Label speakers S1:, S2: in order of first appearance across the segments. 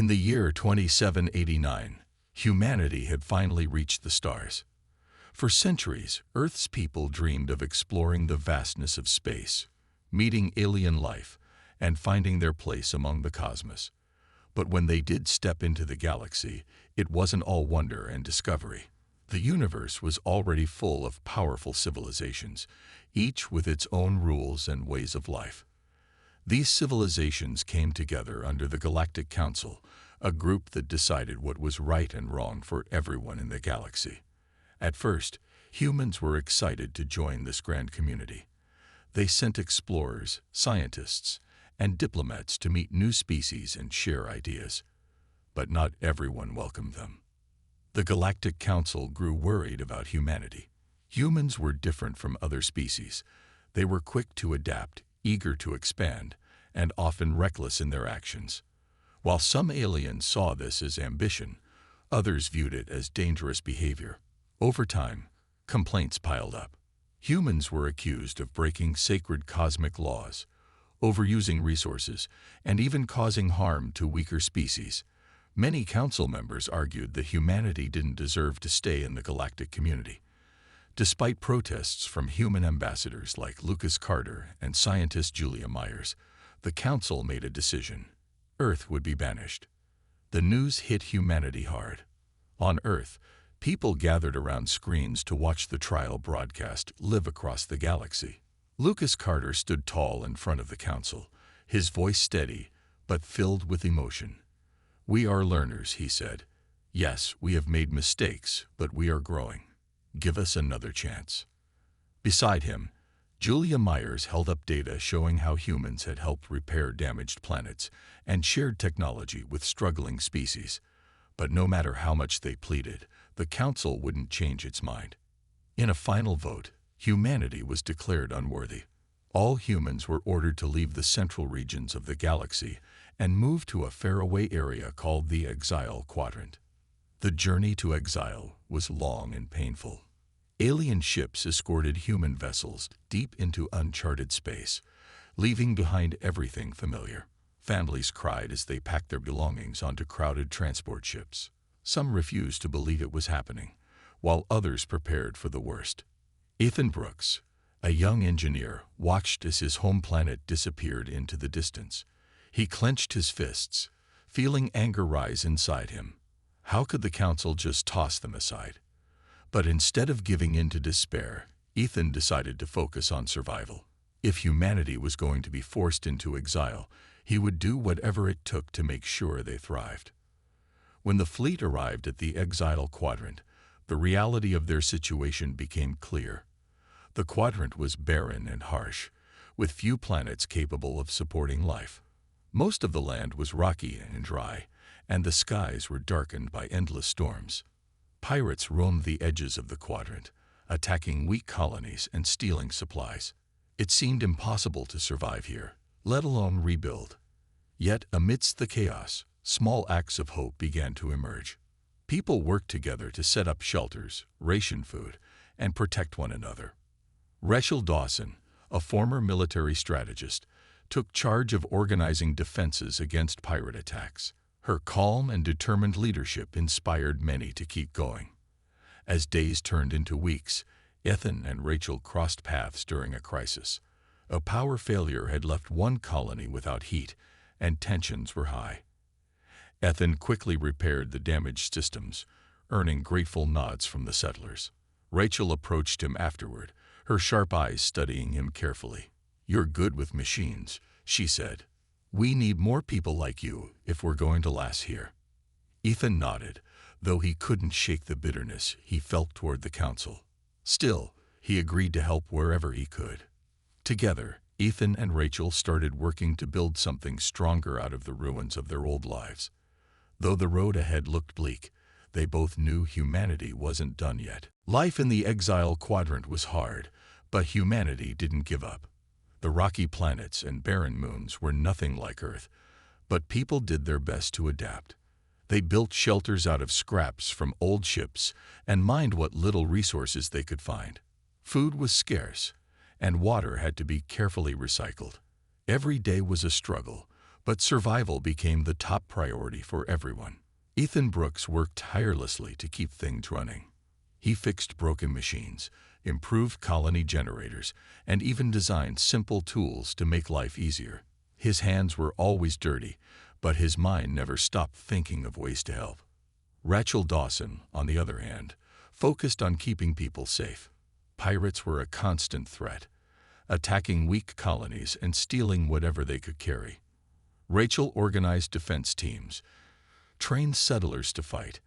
S1: In the year 2789, humanity had finally reached the stars. For centuries, Earth's people dreamed of exploring the vastness of space, meeting alien life, and finding their place among the cosmos. But when they did step into the galaxy, it wasn't all wonder and discovery. The universe was already full of powerful civilizations, each with its own rules and ways of life. These civilizations came together under the Galactic Council, a group that decided what was right and wrong for everyone in the galaxy. At first, humans were excited to join this grand community. They sent explorers, scientists, and diplomats to meet new species and share ideas. But not everyone welcomed them. The Galactic Council grew worried about humanity. Humans were different from other species. They were quick to adapt, eager to expand, and often reckless in their actions. While some aliens saw this as ambition, others viewed it as dangerous behavior. Over time, complaints piled up. Humans were accused of breaking sacred cosmic laws, overusing resources, and even causing harm to weaker species. Many council members argued that humanity didn't deserve to stay in the galactic community. Despite protests from human ambassadors like Lucas Carter and scientist Julia Myers, the council made a decision. Earth would be banished. The news hit humanity hard. On Earth, people gathered around screens to watch the trial broadcast live across the galaxy. Lucas Carter stood tall in front of the council, his voice steady but filled with emotion. "We are learners," he said. "Yes, we have made mistakes, but we are growing. Give us another chance." Beside him, Julia Myers held up data showing how humans had helped repair damaged planets and shared technology with struggling species. But no matter how much they pleaded, the council wouldn't change its mind. In a final vote, humanity was declared unworthy. All humans were ordered to leave the central regions of the galaxy and move to a faraway area called the Exile Quadrant. The journey to exile was long and painful. Alien ships escorted human vessels deep into uncharted space, leaving behind everything familiar. Families cried as they packed their belongings onto crowded transport ships. Some refused to believe it was happening, while others prepared for the worst. Ethan Brooks, a young engineer, watched as his home planet disappeared into the distance. He clenched his fists, feeling anger rise inside him. How could the council just toss them aside? But instead of giving in to despair, Ethan decided to focus on survival. If humanity was going to be forced into exile, he would do whatever it took to make sure they thrived. When the fleet arrived at the Exile Quadrant, the reality of their situation became clear. The quadrant was barren and harsh, with few planets capable of supporting life. Most of the land was rocky and dry, and the skies were darkened by endless storms. Pirates roamed the edges of the quadrant, attacking weak colonies and stealing supplies. It seemed impossible to survive here, let alone rebuild. Yet, amidst the chaos, small acts of hope began to emerge. People worked together to set up shelters, ration food, and protect one another. Rachel Dawson, a former military strategist, took charge of organizing defenses against pirate attacks. Her calm and determined leadership inspired many to keep going. As days turned into weeks, Ethan and Rachel crossed paths during a crisis. A power failure had left one colony without heat, and tensions were high. Ethan quickly repaired the damaged systems, earning grateful nods from the settlers. Rachel approached him afterward, her sharp eyes studying him carefully. "You're good with machines," she said. "We need more people like you if we're going to last here." Ethan nodded, though he couldn't shake the bitterness he felt toward the council. Still, he agreed to help wherever he could. Together, Ethan and Rachel started working to build something stronger out of the ruins of their old lives. Though the road ahead looked bleak, they both knew humanity wasn't done yet. Life in the Exile Quadrant was hard, but humanity didn't give up. The rocky planets and barren moons were nothing like Earth, but people did their best to adapt. They built shelters out of scraps from old ships and mined what little resources they could find. Food was scarce, and water had to be carefully recycled. Every day was a struggle, But survival became the top priority for everyone. Ethan Brooks worked tirelessly to keep things running. He fixed broken machines, improved colony generators, and even designed simple tools to make life easier. His hands were always dirty, but his mind never stopped thinking of ways to help. Rachel Dawson, on the other hand, focused on keeping people safe. Pirates were a constant threat, attacking weak colonies and stealing whatever they could carry. Rachel organized defense teams, trained settlers to fight,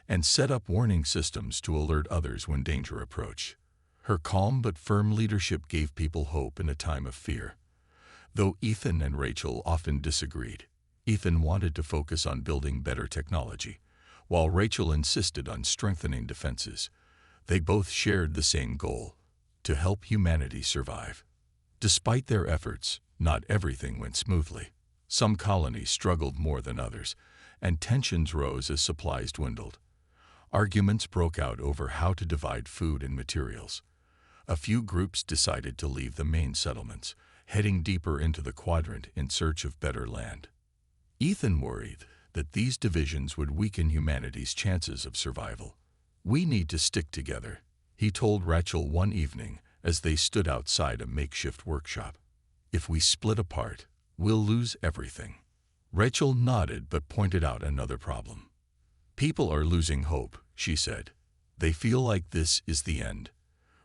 S1: and set up warning systems to alert others when danger approached. Her calm but firm leadership gave people hope in a time of fear. Though Ethan and Rachel often disagreed, Ethan wanted to focus on building better technology, while Rachel insisted on strengthening defenses. They both shared the same goal: to help humanity survive. Despite their efforts, not everything went smoothly. Some colonies struggled more than others, and tensions rose as supplies dwindled. Arguments broke out over how to divide food and materials. A few groups decided to leave the main settlements, heading deeper into the quadrant in search of better land. Ethan worried that these divisions would weaken humanity's chances of survival. "We need to stick together," he told Rachel one evening as they stood outside a makeshift workshop. "If we split apart, we'll lose everything." Rachel nodded but pointed out another problem. "People are losing hope," she said. "They feel like this is the end.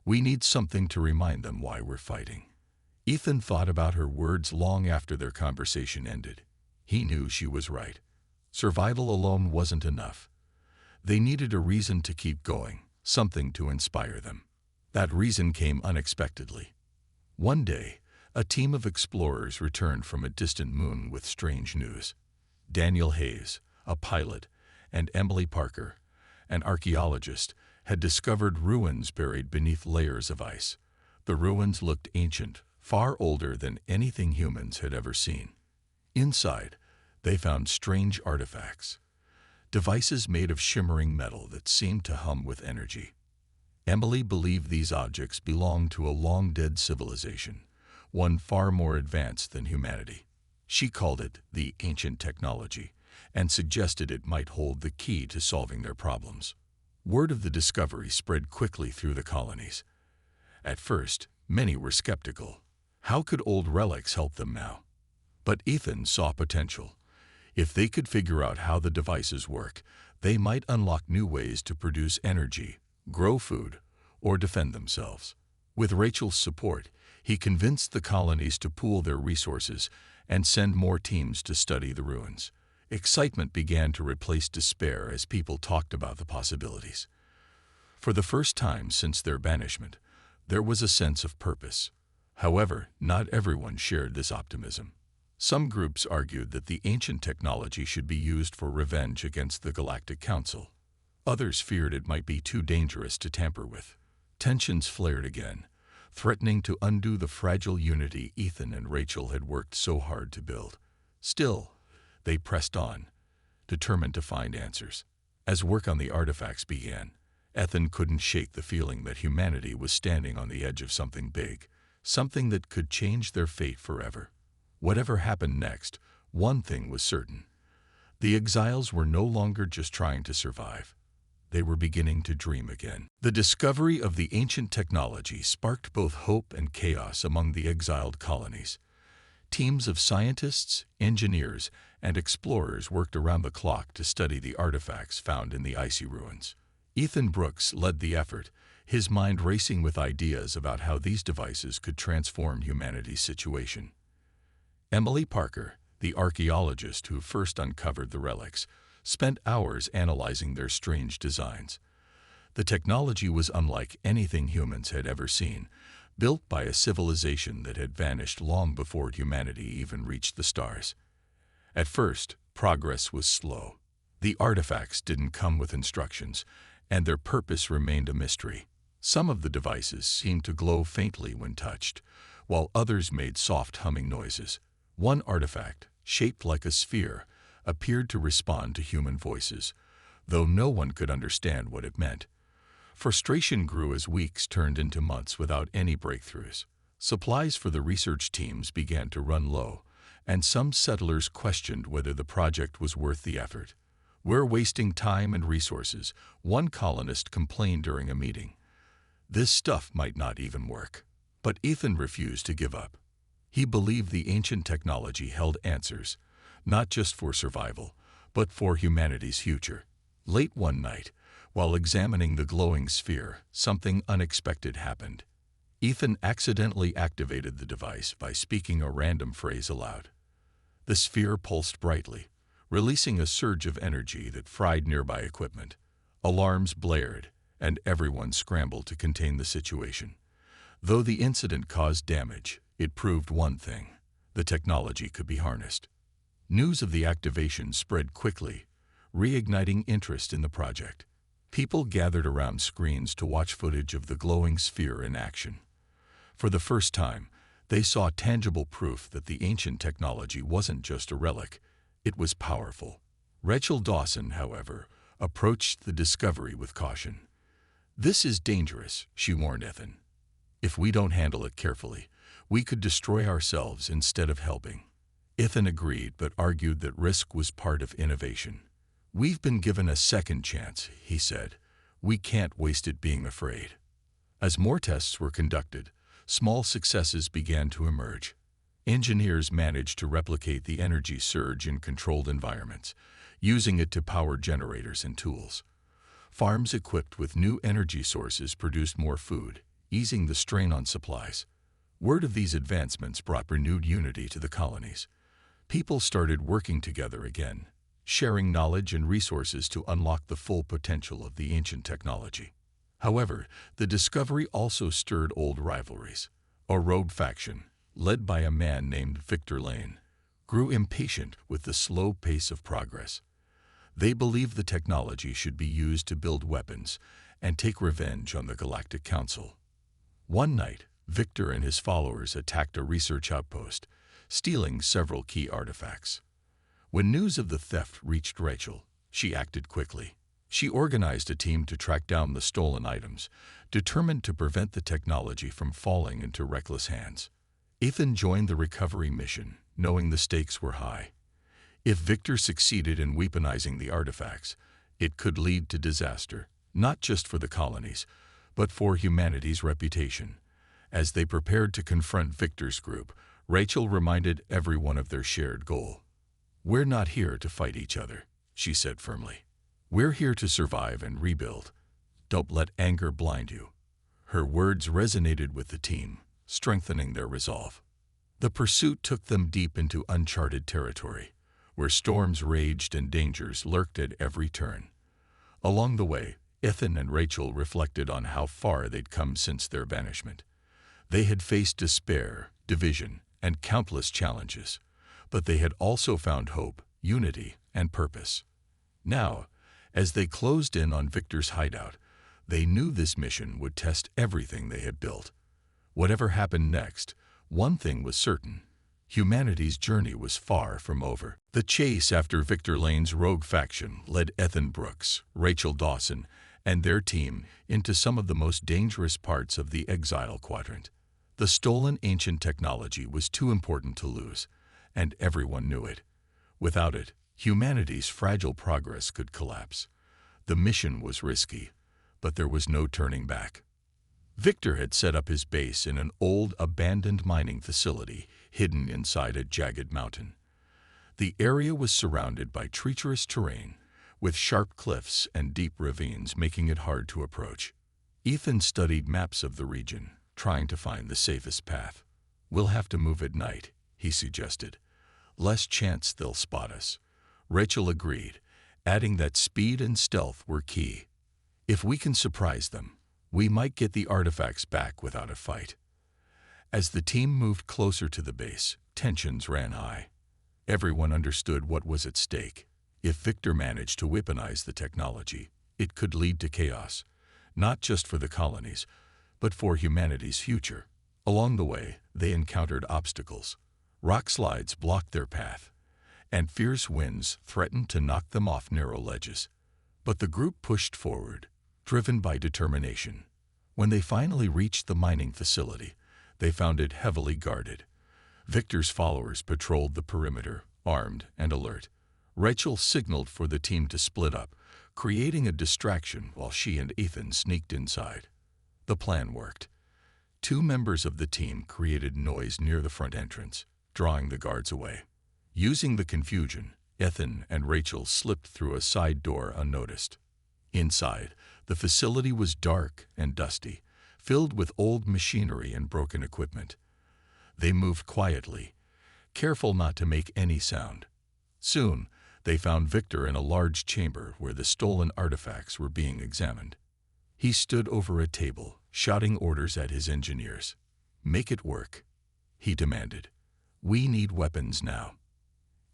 S1: We need something to remind them why we're fighting." Ethan thought about her words long after their conversation ended. He knew she was right. Survival alone wasn't enough. They needed a reason to keep going, something to inspire them. That reason came unexpectedly. One day, a team of explorers returned from a distant moon with strange news. Daniel Hayes, a pilot, and Emily Parker, an archaeologist, had discovered ruins buried beneath layers of ice. The ruins looked ancient, far older than anything humans had ever seen. Inside, they found strange artifacts, devices made of shimmering metal that seemed to hum with energy. Emily believed these objects belonged to a long-dead civilization, one far more advanced than humanity. She called it the ancient technology and suggested it might hold the key to solving their problems. Word of the discovery spread quickly through the colonies. At first, many were skeptical. How could old relics help them now? But Ethan saw potential. If they could figure out how the devices work, they might unlock new ways to produce energy, grow food, or defend themselves. With Rachel's support, he convinced the colonies to pool their resources and send more teams to study the ruins. Excitement began to replace despair as people talked about the possibilities. For the first time since their banishment, there was a sense of purpose. However, not everyone shared this optimism. Some groups argued that the ancient technology should be used for revenge against the Galactic Council. Others feared it might be too dangerous to tamper with. Tensions flared again, threatening to undo the fragile unity Ethan and Rachel had worked so hard to build. Still, they pressed on, determined to find answers. As work on the artifacts began, Ethan couldn't shake the feeling that humanity was standing on the edge of something big, something that could change their fate forever. Whatever happened next, one thing was certain. The exiles were no longer just trying to survive. They were beginning to dream again. The discovery of the ancient technology sparked both hope and chaos among the exiled colonies. Teams of scientists, engineers, and explorers worked around the clock to study the artifacts found in the icy ruins. Ethan Brooks led the effort, his mind racing with ideas about how these devices could transform humanity's situation. Emily Parker, the archaeologist who first uncovered the relics, spent hours analyzing their strange designs. The technology was unlike anything humans had ever seen, built by a civilization that had vanished long before humanity even reached the stars. At first, progress was slow. The artifacts didn't come with instructions, and their purpose remained a mystery. Some of the devices seemed to glow faintly when touched, while others made soft humming noises. One artifact, shaped like a sphere, appeared to respond to human voices, though no one could understand what it meant. Frustration grew as weeks turned into months without any breakthroughs. Supplies for the research teams began to run low, and some settlers questioned whether the project was worth the effort. "We're wasting time and resources," one colonist complained during a meeting. "This stuff might not even work." But Ethan refused to give up. He believed the ancient technology held answers, not just for survival, but for humanity's future. Late one night, while examining the glowing sphere, something unexpected happened. Ethan accidentally activated the device by speaking a random phrase aloud. The sphere pulsed brightly, releasing a surge of energy that fried nearby equipment. Alarms blared, and everyone scrambled to contain the situation. Though the incident caused damage, it proved one thing: the technology could be harnessed. News of the activation spread quickly, reigniting interest in the project. People gathered around screens to watch footage of the glowing sphere in action. For the first time, they saw tangible proof that the ancient technology wasn't just a relic, it was powerful. Rachel Dawson, however, approached the discovery with caution. "This is dangerous," she warned Ethan. "If we don't handle it carefully, we could destroy ourselves instead of helping." Ethan agreed, but argued that risk was part of innovation. "We've been given a second chance," he said. "We can't waste it being afraid." As more tests were conducted, small successes began to emerge. Engineers managed to replicate the energy surge in controlled environments, using it to power generators and tools. Farms equipped with new energy sources produced more food, easing the strain on supplies. Word of these advancements brought renewed unity to the colonies. People started working together again, sharing knowledge and resources to unlock the full potential of the ancient technology. However, the discovery also stirred old rivalries. A rogue faction, led by a man named Victor Lane, grew impatient with the slow pace of progress. They believed the technology should be used to build weapons and take revenge on the Galactic Council. One night, Victor and his followers attacked a research outpost, stealing several key artifacts. When news of the theft reached Rachel, she acted quickly. She organized a team to track down the stolen items, determined to prevent the technology from falling into reckless hands. Ethan joined the recovery mission, knowing the stakes were high. If Victor succeeded in weaponizing the artifacts, it could lead to disaster, not just for the colonies, but for humanity's reputation. As they prepared to confront Victor's group, Rachel reminded everyone of their shared goal. "We're not here to fight each other," she said firmly. "We're here to survive and rebuild. Don't let anger blind you." Her words resonated with the team, strengthening their resolve. The pursuit took them deep into uncharted territory, where storms raged and dangers lurked at every turn. Along the way, Ethan and Rachel reflected on how far they'd come since their banishment. They had faced despair, division, and countless challenges, but they had also found hope, unity, and purpose. Now, as they closed in on Victor's hideout, they knew this mission would test everything they had built. Whatever happened next, one thing was certain: humanity's journey was far from over. The chase after Victor Lane's rogue faction led Ethan Brooks, Rachel Dawson, and their team into some of the most dangerous parts of the Exile Quadrant. The stolen ancient technology was too important to lose, and everyone knew it. Without it, humanity's fragile progress could collapse. The mission was risky, but there was no turning back. Victor had set up his base in an old, abandoned mining facility hidden inside a jagged mountain. The area was surrounded by treacherous terrain, with sharp cliffs and deep ravines making it hard to approach. Ethan studied maps of the region, trying to find the safest path. "We'll have to move at night," he suggested. "Less chance they'll spot us." Rachel agreed, adding that speed and stealth were key. "If we can surprise them, we might get the artifacts back without a fight." As the team moved closer to the base, tensions ran high. Everyone understood what was at stake. If Victor managed to weaponize the technology, it could lead to chaos, not just for the colonies, but for humanity's future. Along the way, they encountered obstacles. Rock slides blocked their path, and fierce winds threatened to knock them off narrow ledges. But the group pushed forward, driven by determination. When they finally reached the mining facility, they found it heavily guarded. Victor's followers patrolled the perimeter, armed and alert. Rachel signaled for the team to split up, creating a distraction while she and Ethan sneaked inside. The plan worked. Two members of the team created noise near the front entrance, drawing the guards away. Using the confusion, Ethan and Rachel slipped through a side door unnoticed. Inside, the facility was dark and dusty, filled with old machinery and broken equipment. They moved quietly, careful not to make any sound. Soon, they found Victor in a large chamber where the stolen artifacts were being examined. He stood over a table, shouting orders at his engineers. "Make it work," he demanded. "We need weapons now."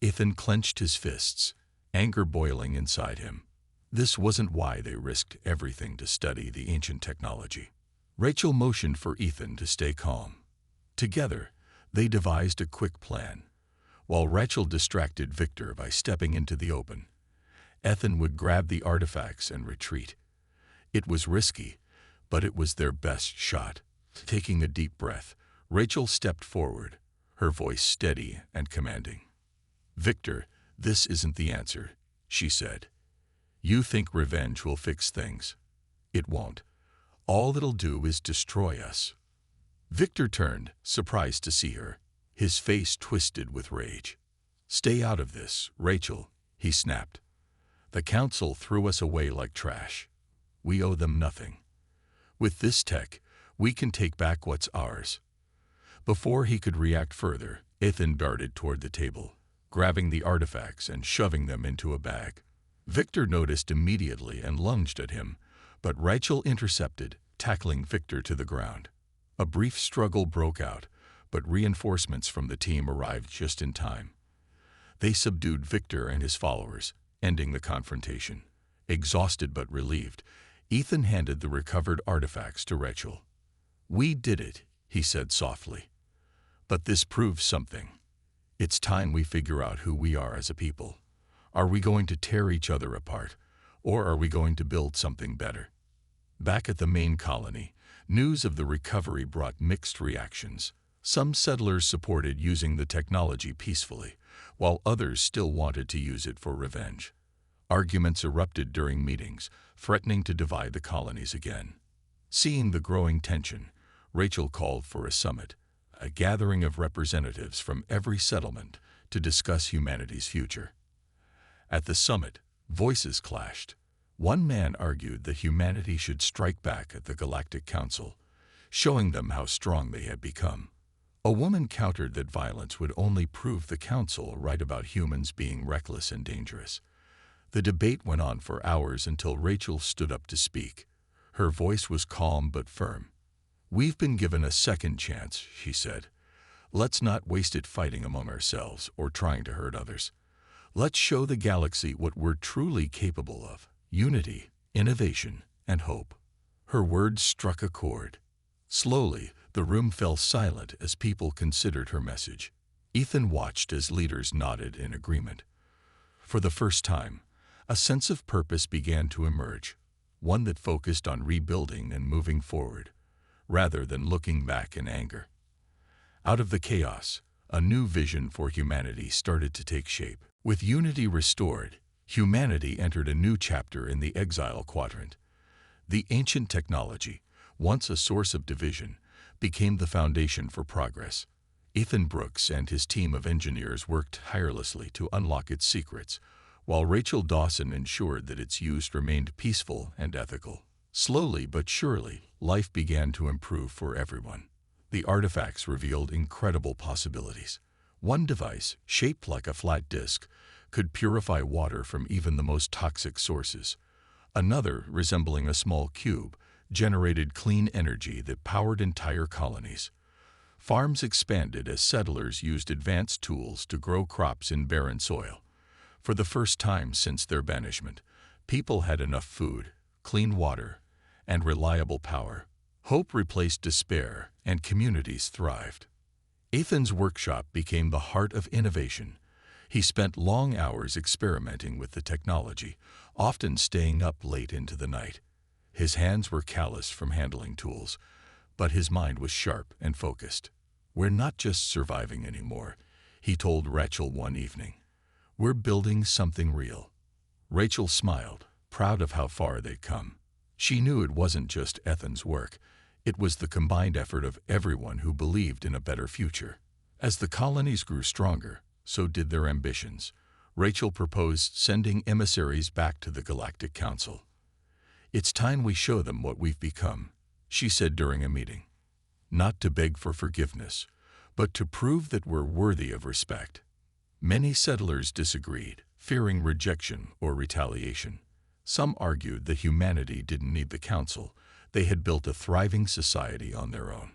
S1: Ethan clenched his fists, anger boiling inside him. This wasn't why they risked everything to study the ancient technology. Rachel motioned for Ethan to stay calm. Together, they devised a quick plan. While Rachel distracted Victor by stepping into the open, Ethan would grab the artifacts and retreat. It was risky, but it was their best shot. Taking a deep breath, Rachel stepped forward, her voice steady and commanding. "Victor, this isn't the answer," she said. "You think revenge will fix things. It won't. All it'll do is destroy us." Victor turned, surprised to see her, his face twisted with rage. "Stay out of this, Rachel," he snapped. "The council threw us away like trash. We owe them nothing. With this tech, we can take back what's ours." Before he could react further, Ethan darted toward the table, grabbing the artifacts and shoving them into a bag. Victor noticed immediately and lunged at him, but Rachel intercepted, tackling Victor to the ground. A brief struggle broke out, but reinforcements from the team arrived just in time. They subdued Victor and his followers, ending the confrontation. Exhausted but relieved, Ethan handed the recovered artifacts to Rachel. "We did it," he said softly. "But this proves something. It's time we figure out who we are as a people. Are we going to tear each other apart, or are we going to build something better?" Back at the main colony, news of the recovery brought mixed reactions. Some settlers supported using the technology peacefully, while others still wanted to use it for revenge. Arguments erupted during meetings, threatening to divide the colonies again. Seeing the growing tension, Rachel called for a summit, a gathering of representatives from every settlement to discuss humanity's future. At the summit, voices clashed. One man argued that humanity should strike back at the Galactic Council, showing them how strong they had become. A woman countered that violence would only prove the Council right about humans being reckless and dangerous. The debate went on for hours until Rachel stood up to speak. Her voice was calm but firm. "We've been given a second chance," she said. "Let's not waste it fighting among ourselves or trying to hurt others. Let's show the galaxy what we're truly capable of: unity, innovation, and hope." Her words struck a chord. Slowly, the room fell silent as people considered her message. Ethan watched as leaders nodded in agreement. For the first time, a sense of purpose began to emerge, one that focused on rebuilding and moving forward, rather than looking back in anger. Out of the chaos, a new vision for humanity started to take shape. With unity restored, humanity entered a new chapter in the Exile Quadrant. The ancient technology, once a source of division, became the foundation for progress. Ethan Brooks and his team of engineers worked tirelessly to unlock its secrets, while Rachel Dawson ensured that its use remained peaceful and ethical. Slowly but surely, life began to improve for everyone. The artifacts revealed incredible possibilities. One device, shaped like a flat disk, could purify water from even the most toxic sources. Another, resembling a small cube, generated clean energy that powered entire colonies. Farms expanded as settlers used advanced tools to grow crops in barren soil. For the first time since their banishment, people had enough food, clean water, and reliable power. Hope replaced despair, and communities thrived. Ethan's workshop became the heart of innovation. He spent long hours experimenting with the technology, often staying up late into the night. His hands were callous from handling tools, but his mind was sharp and focused. "We're not just surviving anymore," he told Rachel one evening. "We're building something real." Rachel smiled, proud of how far they'd come. She knew it wasn't just Ethan's work. It was the combined effort of everyone who believed in a better future. As the colonies grew stronger, so did their ambitions. Rachel proposed sending emissaries back to the Galactic Council. "It's time we show them what we've become," she said during a meeting. "Not to beg for forgiveness, but to prove that we're worthy of respect." Many settlers disagreed, fearing rejection or retaliation. Some argued that humanity didn't need the council. They had built a thriving society on their own.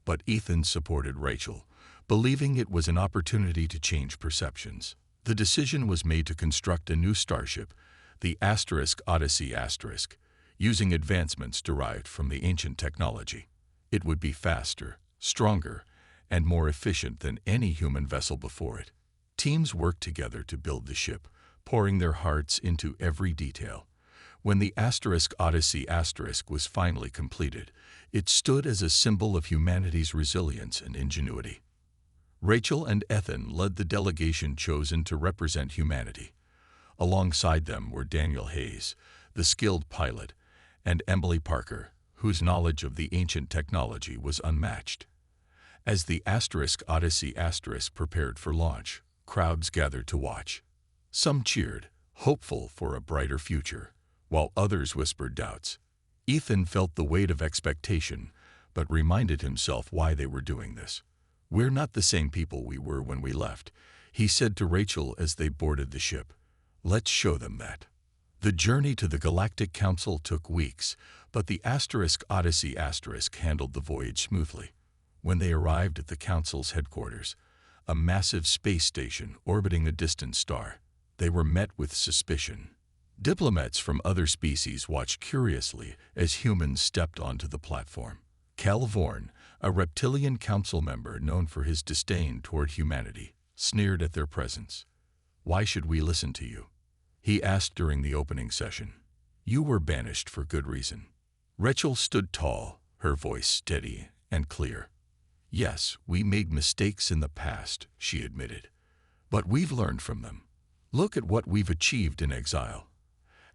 S1: But Ethan supported Rachel, believing it was an opportunity to change perceptions. The decision was made to construct a new starship, the Odyssey *, using advancements derived from the ancient technology. It would be faster, stronger, and more efficient than any human vessel before it. Teams worked together to build the ship, pouring their hearts into every detail. When the Odyssey * was finally completed, it stood as a symbol of humanity's resilience and ingenuity. Rachel and Ethan led the delegation chosen to represent humanity. Alongside them were Daniel Hayes, the skilled pilot, and Emily Parker, whose knowledge of the ancient technology was unmatched. As the Odyssey * prepared for launch, crowds gathered to watch. Some cheered, hopeful for a brighter future, while others whispered doubts. Ethan felt the weight of expectation, but reminded himself why they were doing this. "We're not the same people we were when we left," he said to Rachel as they boarded the ship. "Let's show them that." The journey to the Galactic Council took weeks, but the Odyssey * handled the voyage smoothly. When they arrived at the Council's headquarters, a massive space station orbiting a distant star, they were met with suspicion. Diplomats from other species watched curiously as humans stepped onto the platform. Cal Vorn, a reptilian council member known for his disdain toward humanity, sneered at their presence. "Why should we listen to you?" he asked during the opening session. "You were banished for good reason." Rachel stood tall, her voice steady and clear. "Yes, we made mistakes in the past," she admitted, "but we've learned from them. Look at what we've achieved in exile,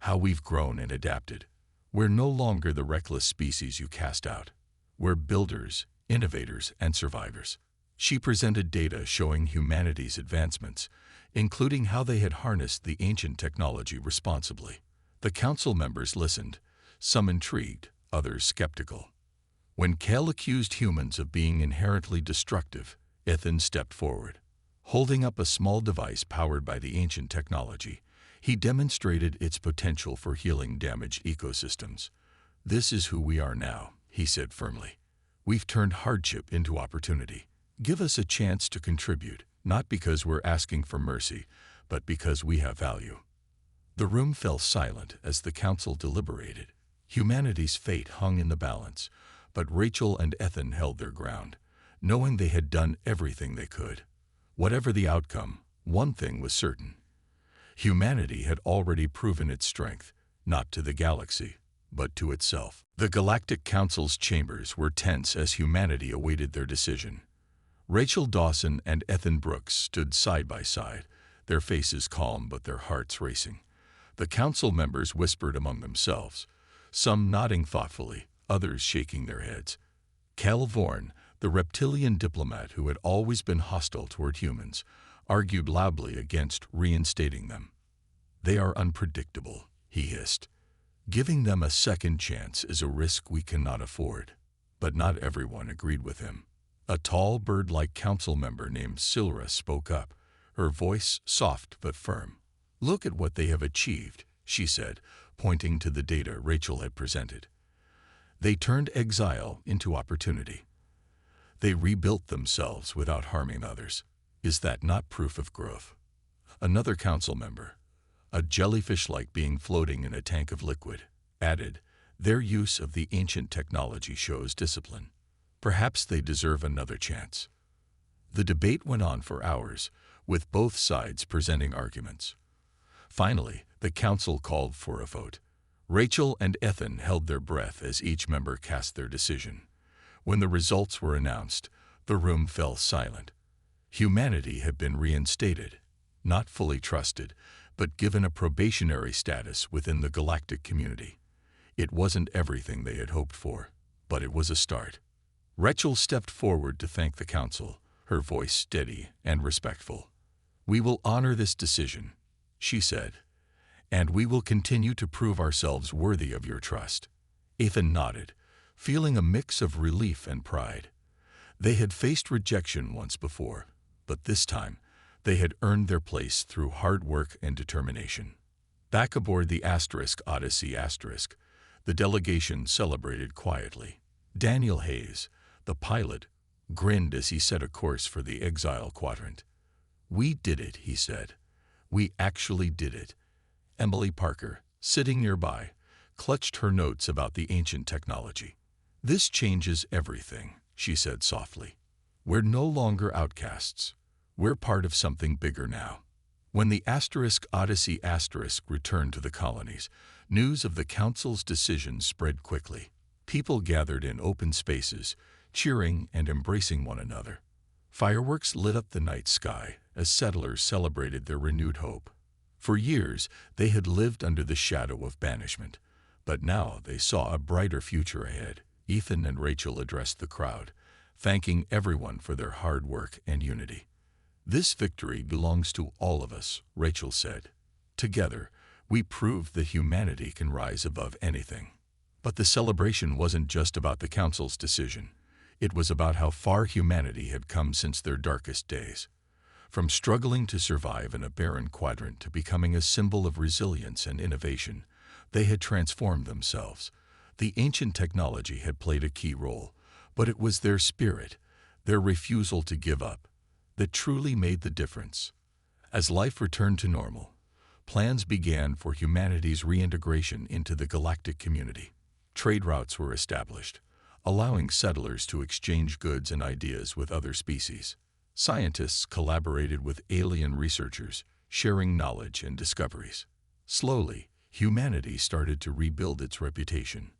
S1: how we've grown and adapted. We're no longer the reckless species you cast out. We're builders, innovators, and survivors." She presented data showing humanity's advancements, including how they had harnessed the ancient technology responsibly. The council members listened, some intrigued, others skeptical. When Cal accused humans of being inherently destructive, Ethan stepped forward. Holding up a small device powered by the ancient technology, he demonstrated its potential for healing damaged ecosystems. "This is who we are now," he said firmly. "We've turned hardship into opportunity. Give us a chance to contribute, not because we're asking for mercy, but because we have value." The room fell silent as the council deliberated. Humanity's fate hung in the balance, but Rachel and Ethan held their ground, knowing they had done everything they could. Whatever the outcome, one thing was certain. Humanity had already proven its strength, not to the galaxy, but to itself. The Galactic Council's chambers were tense as humanity awaited their decision. Rachel Dawson and Ethan Brooks stood side by side, their faces calm but their hearts racing. The council members whispered among themselves, some nodding thoughtfully, others shaking their heads. Cal Vorn, the reptilian diplomat who had always been hostile toward humans, argued loudly against reinstating them. "They are unpredictable," he hissed. "Giving them a second chance is a risk we cannot afford." But not everyone agreed with him. A tall bird-like council member named Silra spoke up, her voice soft but firm. "Look at what they have achieved," she said, pointing to the data Rachel had presented. "They turned exile into opportunity. They rebuilt themselves without harming others. Is that not proof of growth?" Another council member, a jellyfish-like being floating in a tank of liquid, added, "Their use of the ancient technology shows discipline. Perhaps they deserve another chance." The debate went on for hours, with both sides presenting arguments. Finally, the council called for a vote. Rachel and Ethan held their breath as each member cast their decision. When the results were announced, The room fell silent. Humanity had been reinstated, not fully trusted, but given a probationary status within the galactic community. It wasn't everything they had hoped for, but it was a start. Rachel stepped forward to thank the council, her voice steady and respectful. "We will honor this decision," she said, "and we will continue to prove ourselves worthy of your trust." Ethan nodded, feeling a mix of relief and pride. They had faced rejection once before, but this time they had earned their place through hard work and determination. Back aboard the Odyssey the delegation celebrated quietly. Daniel Hayes, the pilot, grinned as he set a course for the Exile Quadrant. "We did it," he said. "We actually did it." Emily Parker, sitting nearby, clutched her notes about the ancient technology. "This changes everything," she said softly. "We're no longer outcasts. We're part of something bigger now." When the Odyssey returned to the colonies, news of the Council's decision spread quickly. People gathered in open spaces, cheering and embracing one another. Fireworks lit up the night sky as settlers celebrated their renewed hope. For years, they had lived under the shadow of banishment, but now they saw a brighter future ahead. Ethan and Rachel addressed the crowd, thanking everyone for their hard work and unity. "This victory belongs to all of us," Rachel said. "Together, we proved that humanity can rise above anything." But the celebration wasn't just about the Council's decision. It was about how far humanity had come since their darkest days. From struggling to survive in a barren quadrant to becoming a symbol of resilience and innovation, they had transformed themselves. The ancient technology had played a key role, but it was their spirit, their refusal to give up, that truly made the difference. As life returned to normal, plans began for humanity's reintegration into the galactic community. Trade routes were established, allowing settlers to exchange goods and ideas with other species. Scientists collaborated with alien researchers, sharing knowledge and discoveries. Slowly, humanity started to rebuild its reputation.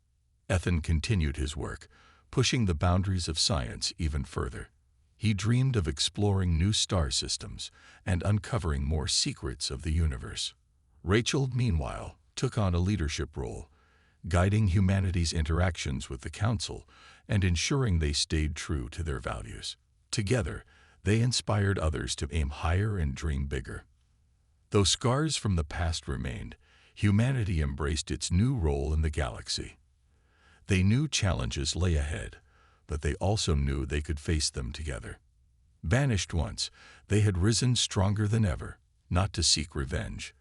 S1: Ethan continued his work, pushing the boundaries of science even further. He dreamed of exploring new star systems and uncovering more secrets of the universe. Rachel, meanwhile, took on a leadership role, guiding humanity's interactions with the Council and ensuring they stayed true to their values. Together, they inspired others to aim higher and dream bigger. Though scars from the past remained, humanity embraced its new role in the galaxy. They knew challenges lay ahead, but they also knew they could face them together. Banished once, they had risen stronger than ever, not to seek revenge,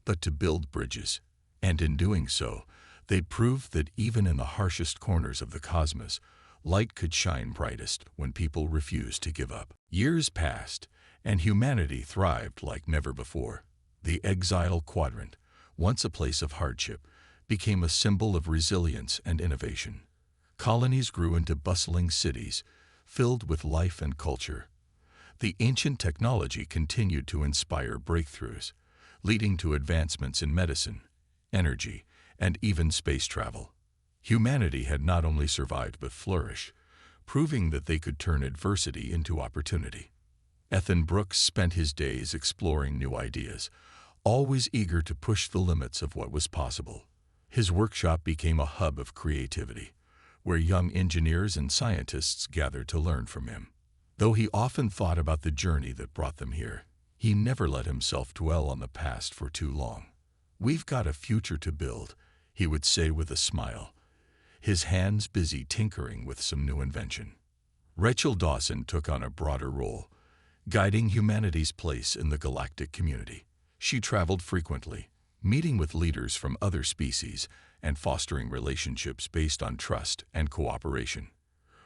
S1: but to build bridges. And in doing so, they'd proved that even in the harshest corners of the cosmos, light could shine brightest when people refused to give up. Years passed, and humanity thrived like never before. The Exile Quadrant, once a place of hardship, became a symbol of resilience and innovation. Colonies grew into bustling cities, filled with life and culture. The ancient technology continued to inspire breakthroughs, leading to advancements in medicine, energy, and even space travel. Humanity had not only survived but flourished, proving that they could turn adversity into opportunity. Ethan Brooks spent his days exploring new ideas, always eager to push the limits of what was possible. His workshop became a hub of creativity, where young engineers and scientists gathered to learn from him. Though he often thought about the journey that brought them here, he never let himself dwell on the past for too long. "We've got a future to build," he would say with a smile, his hands busy tinkering with some new invention. Rachel Dawson took on a broader role, guiding humanity's place in the galactic community. She traveled frequently, meeting with leaders from other species and fostering relationships based on trust and cooperation.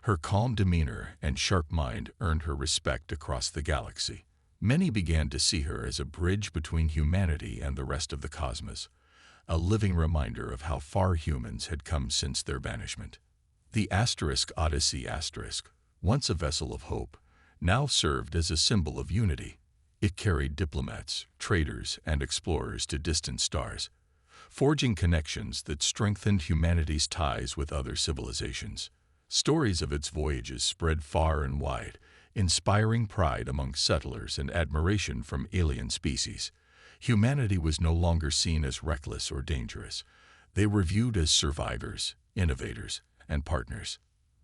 S1: Her calm demeanor and sharp mind earned her respect across the galaxy. Many began to see her as a bridge between humanity and the rest of the cosmos, a living reminder of how far humans had come since their banishment. The Odyssey, once a vessel of hope, now served as a symbol of unity. It carried diplomats, traders, and explorers to distant stars, forging connections that strengthened humanity's ties with other civilizations. Stories of its voyages spread far and wide, inspiring pride among settlers and admiration from alien species. Humanity was no longer seen as reckless or dangerous. They were viewed as survivors, innovators, and partners.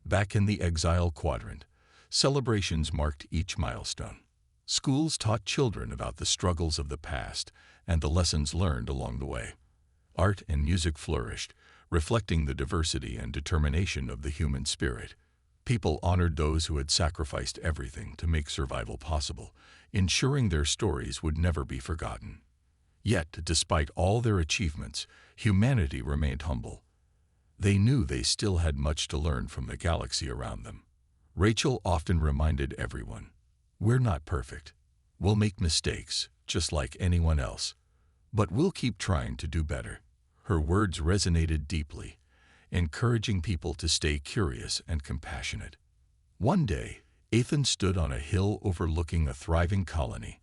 S1: Back in the Exile Quadrant, celebrations marked each milestone. Schools taught children about the struggles of the past and the lessons learned along the way. Art and music flourished, reflecting the diversity and determination of the human spirit. People honored those who had sacrificed everything to make survival possible, ensuring their stories would never be forgotten. Yet, despite all their achievements, humanity remained humble. They knew they still had much to learn from the galaxy around them. Rachel often reminded everyone, "We're not perfect. We'll make mistakes, just like anyone else. But we'll keep trying to do better." Her words resonated deeply, encouraging people to stay curious and compassionate. One day, Ethan stood on a hill overlooking a thriving colony.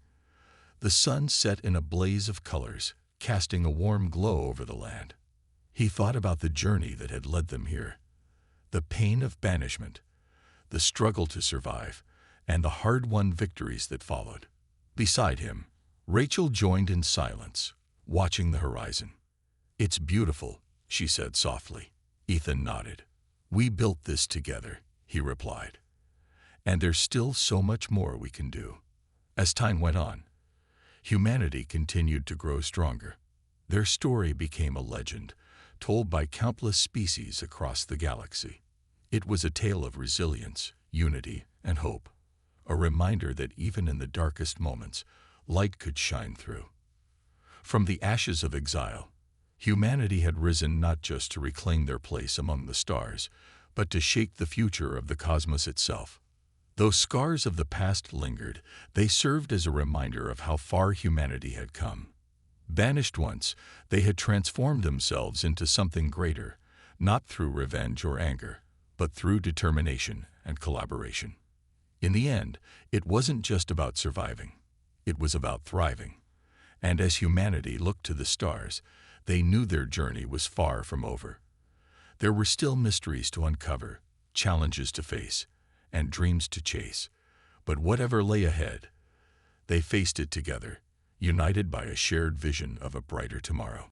S1: The sun set in a blaze of colors, casting a warm glow over the land. He thought about the journey that had led them here, the pain of banishment, the struggle to survive, and the hard-won victories that followed. Beside him, Rachel joined in silence, watching the horizon. "It's beautiful," she said softly. Ethan nodded. "We built this together," he replied. "And there's still so much more we can do." As time went on, humanity continued to grow stronger. Their story became a legend, told by countless species across the galaxy. It was a tale of resilience, unity, and hope, a reminder that even in the darkest moments, light could shine through. From the ashes of exile, humanity had risen not just to reclaim their place among the stars, but to shape the future of the cosmos itself. Though scars of the past lingered, they served as a reminder of how far humanity had come. Banished once, they had transformed themselves into something greater, not through revenge or anger, but through determination and collaboration. In the end, it wasn't just about surviving. It was about thriving. And as humanity looked to the stars, they knew their journey was far from over. There were still mysteries to uncover, challenges to face, and dreams to chase. But whatever lay ahead, they faced it together, united by a shared vision of a brighter tomorrow.